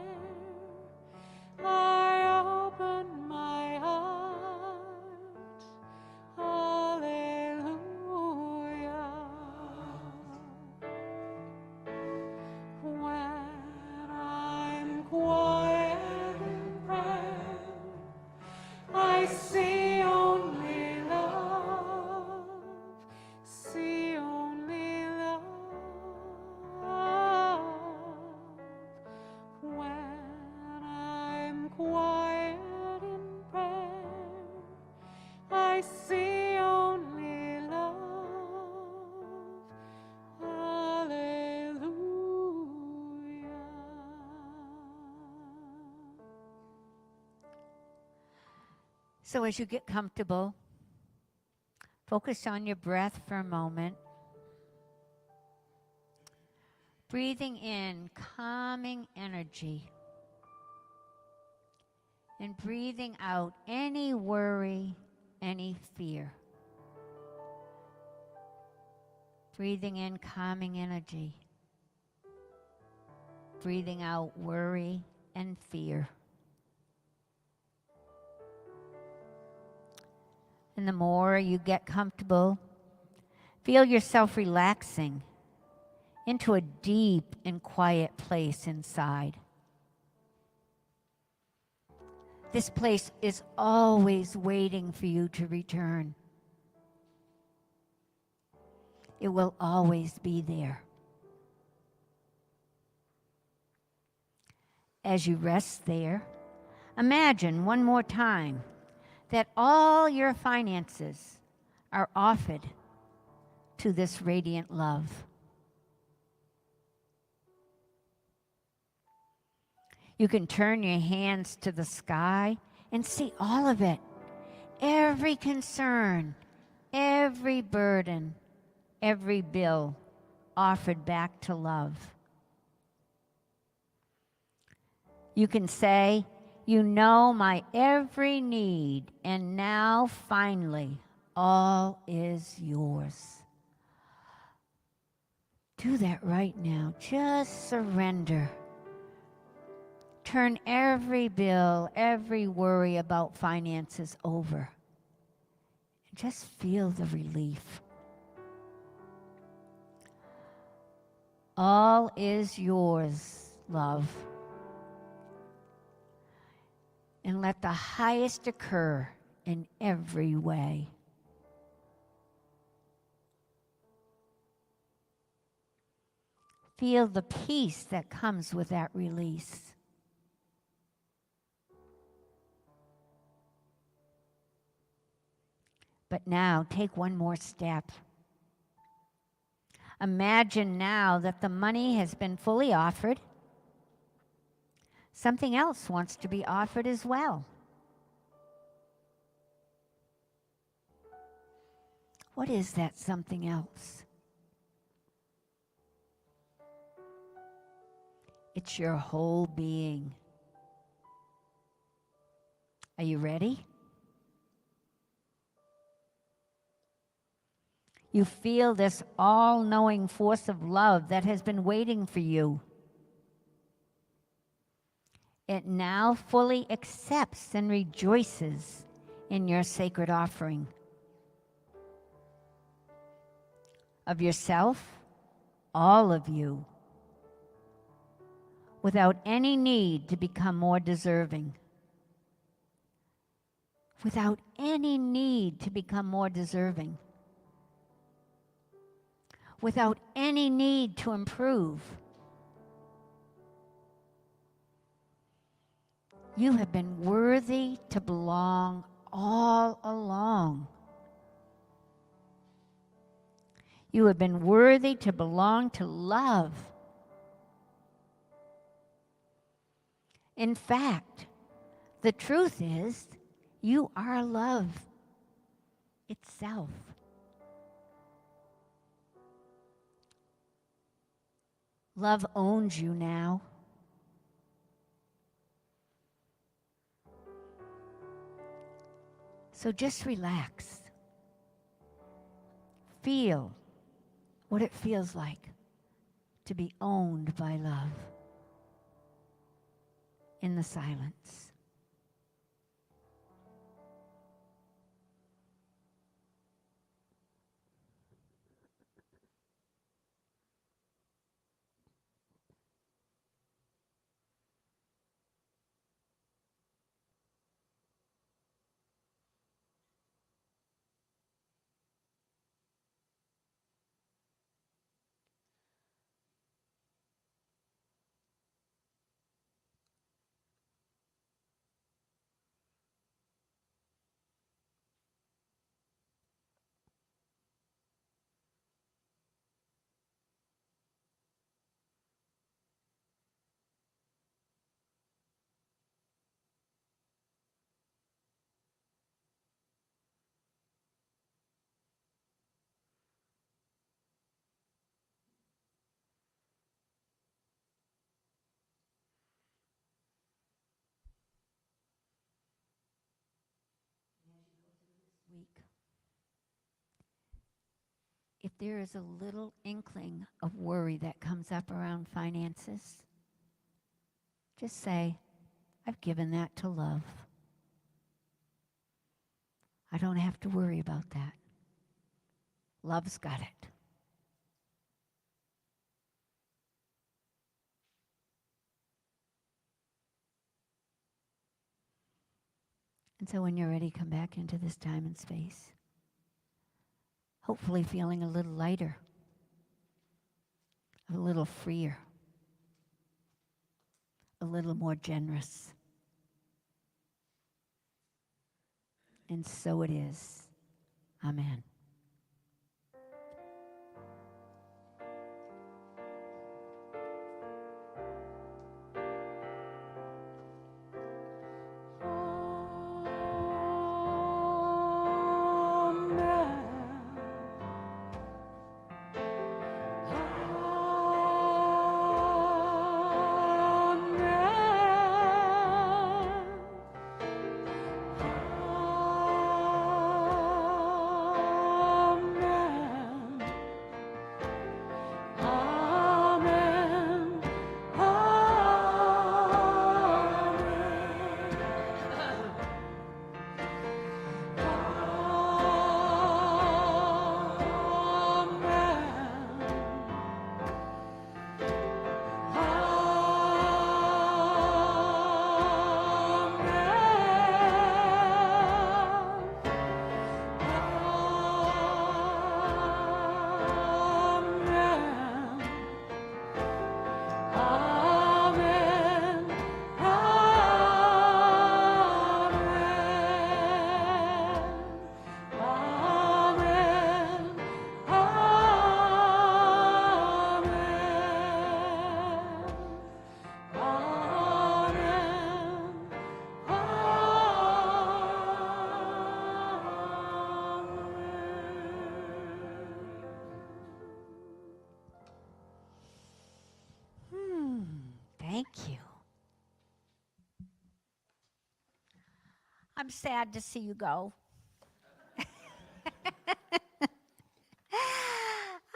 I open my heart. Hallelujah. When I'm quiet in prayer, I see only love, see only love. When I'm quiet in prayer, I see only love. Hallelujah. So as you get comfortable, focus on your breath for a moment. Breathing in calming energy. And breathing out any worry, any fear. Breathing in calming energy. Breathing out worry and fear. And the more you get comfortable, feel yourself relaxing into a deep and quiet place inside. This place is always waiting for you to return. It will always be there. As you rest there, imagine one more time that all your finances are offered to this radiant love. You can turn your hands to the sky and see all of it. Every concern, every burden, every bill offered back to love. You can say, you know my every need, and now finally, all is yours. Do that right now. Just surrender. Turn every bill, every worry about finances over. Just feel the relief. All is yours, love. And let the highest occur in every way. Feel the peace that comes with that release. But now, take one more step. Imagine now that the money has been fully offered. Something else wants to be offered as well. What is that something else? It's your whole being. Are you ready? You feel this all-knowing force of love that has been waiting for you. It now fully accepts and rejoices in your sacred offering of yourself, all of you, without any need to become more deserving. Without any need to become more deserving. Without any need to improve. You have been worthy to belong all along. You have been worthy to belong to love. In fact, the truth is, you are love itself. Love owns you now. So just relax. Feel what it feels like to be owned by love in the silence. Week. If there is a little inkling of worry that comes up around finances, just say, I've given that to love. I don't have to worry about that. Love's got it. And so when you're ready, come back into this time and space. Hopefully feeling a little lighter, a little freer, a little more generous. And so it is. Amen. Thank you. I'm sad to see you go.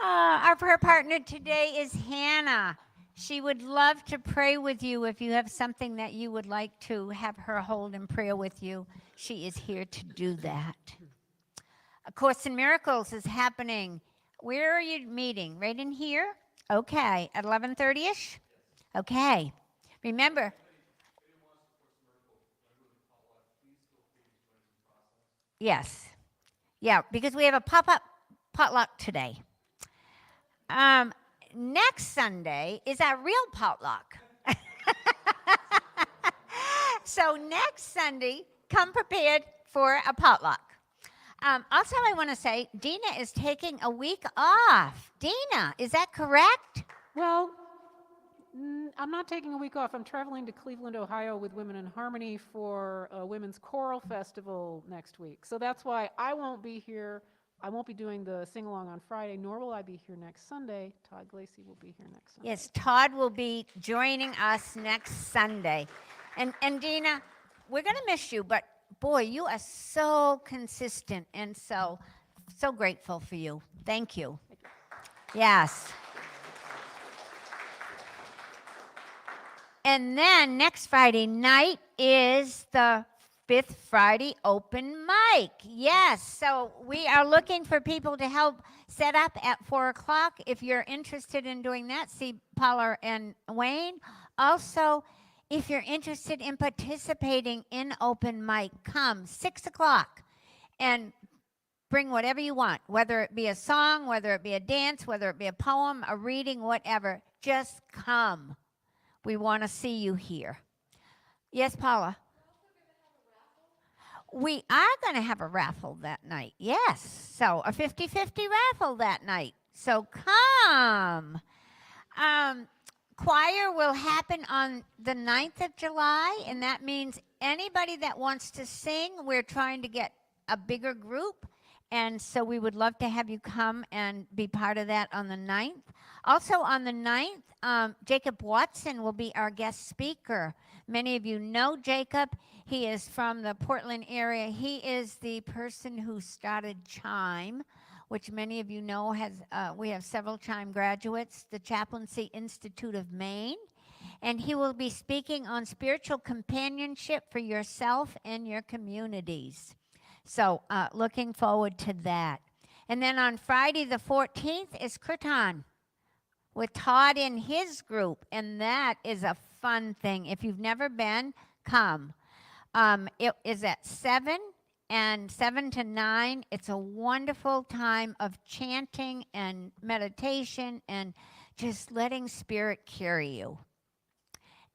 Our prayer partner today is Hannah. She would love to pray with you if you have something that you would like to have her hold in prayer with you. She is here to do that. A Course in Miracles is happening. Where are you meeting? Right in here? Okay, at 11:30ish? Okay. Remember. Yes. Yeah, because we have a pop-up potluck today. Next Sunday is our real potluck. So next Sunday, come prepared for a potluck. Also, I want to say Dina is taking a week off. Dina, is that correct? Well, I'm not taking a week off. I'm traveling to Cleveland, Ohio with Women in Harmony for a Women's Choral Festival next week. So that's why I won't be here. I won't be doing the sing-along on Friday, nor will I be here next Sunday. Todd Glacy will be here next Sunday. Yes, Todd will be joining us next Sunday. And Dina, we're going to miss you, but boy, you are so consistent and so grateful for you. Thank you. Yes. And then next Friday night is the Fifth Friday open mic. Yes, so we are looking for people to help set up at 4 o'clock. If you're interested in doing that, see Paula and Wayne. Also, if you're interested in participating in open mic, come 6 o'clock and bring whatever you want, whether it be a song, whether it be a dance, whether it be a poem, a reading, whatever. Just come. We want to see you here. Yes, Paula? We are going to have a raffle that night. Yes. So a 50-50 raffle that night. So come. Choir will happen on the 9th of July, and that means anybody that wants to sing, we're trying to get a bigger group, and so we would love to have you come and be part of that on the 9th. Also on the 9th, Jacob Watson will be our guest speaker. Many of you know Jacob. He is from the Portland area. He is the person who started Chime, which many of you know has, we have several Chime graduates, the Chaplaincy Institute of Maine. And he will be speaking on spiritual companionship for yourself and your communities. So looking forward to that. And then on Friday the 14th is Kirtan with Todd and his group. And that is a fun thing. If you've never been, come. It is at 7 and 7 to 9. It's a wonderful time of chanting and meditation and just letting Spirit carry you.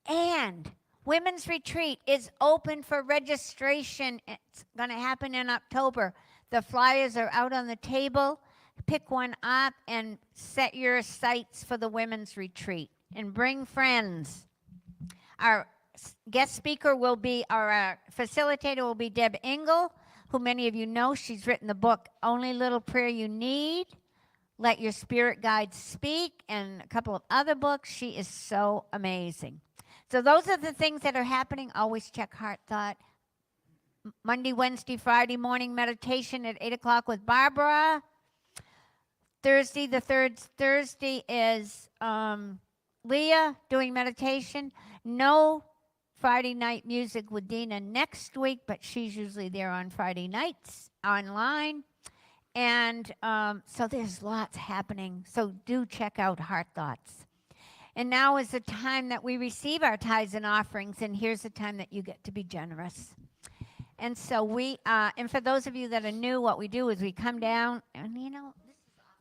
And Women's Retreat is open for registration. It's going to happen in October. The flyers are out on the table. Pick one up and set your sights for the Women's Retreat. And bring friends. Our guest speaker will be, our facilitator will be Deb Engel, who many of you know. She's written the book, Only Little Prayer You Need, Let Your Spirit Guide Speak, and a couple of other books. She is so amazing. So those are the things that are happening. Always check Heart Thought. Monday, Wednesday, Friday morning meditation at 8 o'clock with Barbara. Thursday, the third Thursday is Leah doing meditation. No Friday night music with Dina next week, but she's usually there on Friday nights online. And so there's lots happening. So do check out Heart Thoughts. And now is the time that we receive our tithes and offerings, and here's the time that you get to be generous. And so we, and for those of you that are new, what we do is we come down, and you know, this is off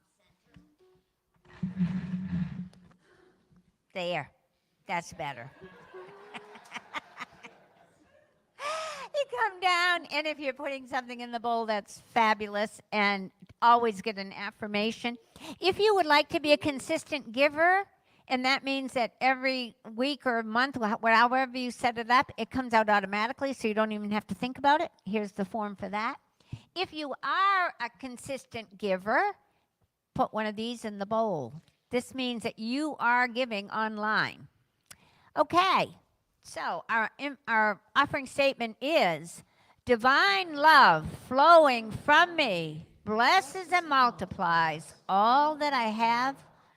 center. There, that's better. You come down, and if you're putting something in the bowl, that's fabulous, and always get an affirmation. If you would like to be a consistent giver, and that means that every week or month, however you set it up, it comes out automatically, so you don't even have to think about it. Here's the form for that. If you are a consistent giver, put one of these in the bowl. This means that you are giving online. Okay, so our offering statement is, divine love flowing from me blesses and multiplies all that I have,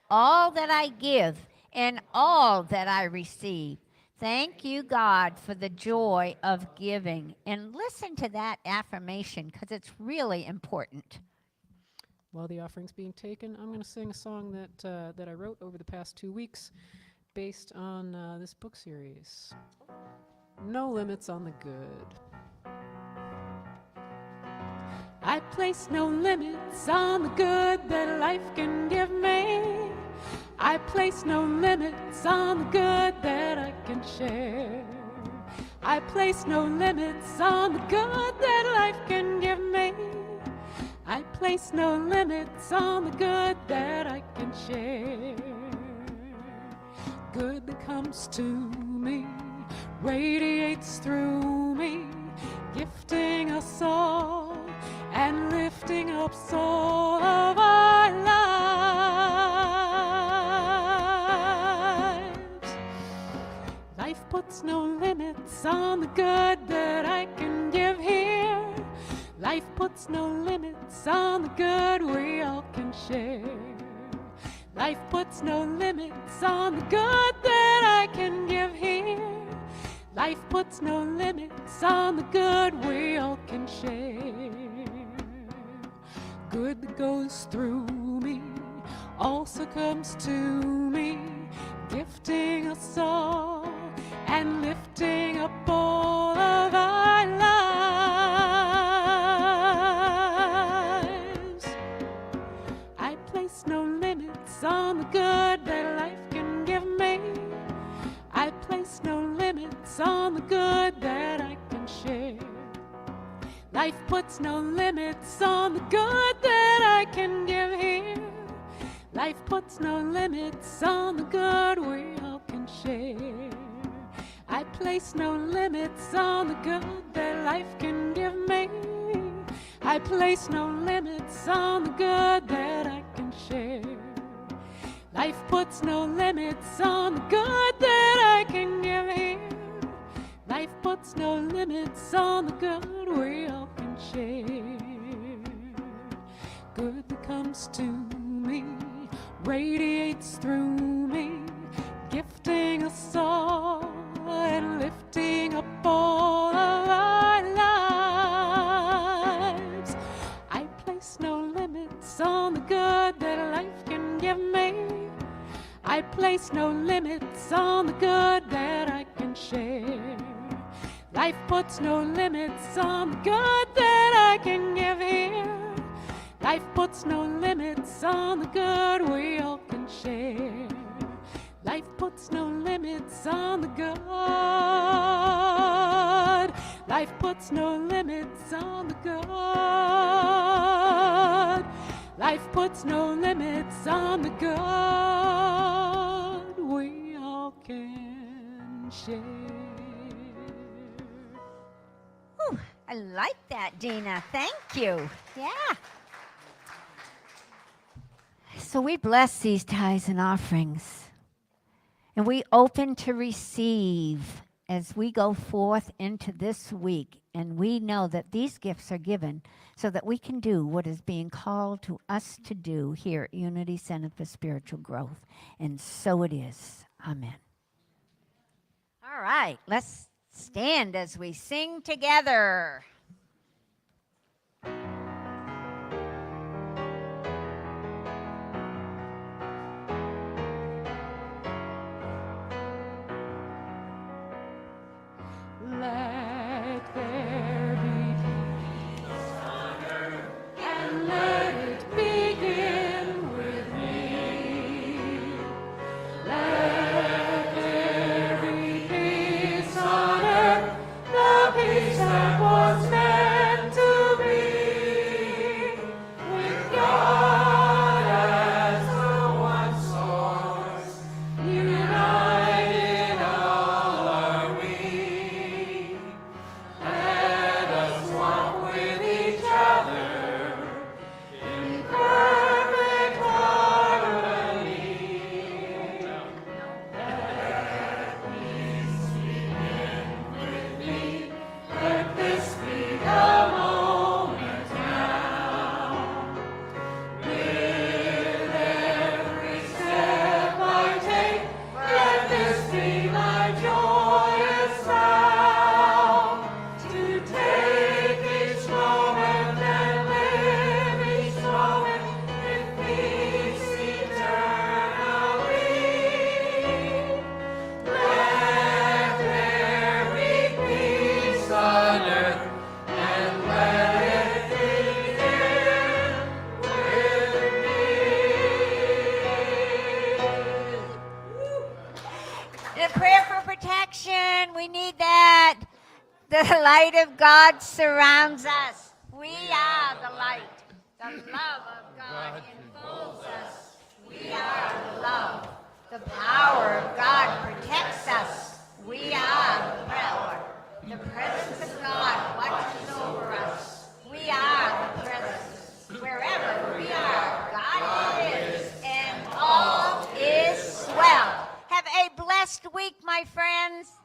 all that I give, and all that I receive. Thank you, God, for the joy of giving. And listen to that affirmation, because it's really important. While the offering's being taken, I'm going to sing a song that I wrote over the past 2 weeks based on this book series. No Limits on the Good. I place no limits on the good that life can give me. I place no limits on the good that I can share. I place no limits on the good that life can give me. I place no limits on the good that I can share. Good that comes to me radiates through me, gifting us all and lifting up soul of our lives. Life puts no limits on the good that I can give here. Life puts no limits on the good we all can share. Life puts no limits on the good that I can give here. Life puts no limits on the good we all can share. Good that goes through me also comes to me, gifting us all and lifting up all of our lives. I place no limits on the good that life can give me. I place no limits on the good that I can share. Life puts no limits on the good that I can give here. Life puts no limits on the good we all can share. I place no limits on the good that life can give me. I place no limits on the good that I can share. Life puts no limits on the good that I can give here. Life puts no limits on the good we all can share. Good that comes to me radiates through me, gifting us all and lifting up all of our lives. I place no limits on the good that life can give me. I place no limits on the good that I can share. Life puts no limits on the good that I can give here. Life puts no limits on the good we all can share. Life puts no limits on the God. Life puts no limits on the God. Life puts no limits on the God we all can share. Whew, I like that, Dina. Thank you. Yeah. So we bless these tithes and offerings, and we open to receive as we go forth into this week. And we know that these gifts are given so that we can do what is being called to us to do here at Unity Center for Spiritual Growth. And so it is. Amen. All right, let's stand as we sing together. Let there be peace on earth, and let it begin with me. Let there be peace on earth, the peace that was meant to be, with God as the one source, united all are we. Let us walk with each other in perfect harmony. Let peace begin with me. Let this be the moment now. With every step I take, let this be my joyous vow. To take each moment and live each moment in peace eternally. Let there be peace on earth, and let it begin with me. And a prayer for protection. We need that. The light of God surrounds us. We are the light. The love of God enfolds us. We are the love. The power of God protects us. We are the power. The presence of God watches over us. We are the presence. Wherever we are, God is, and all is well. Have a blessed week, my friends.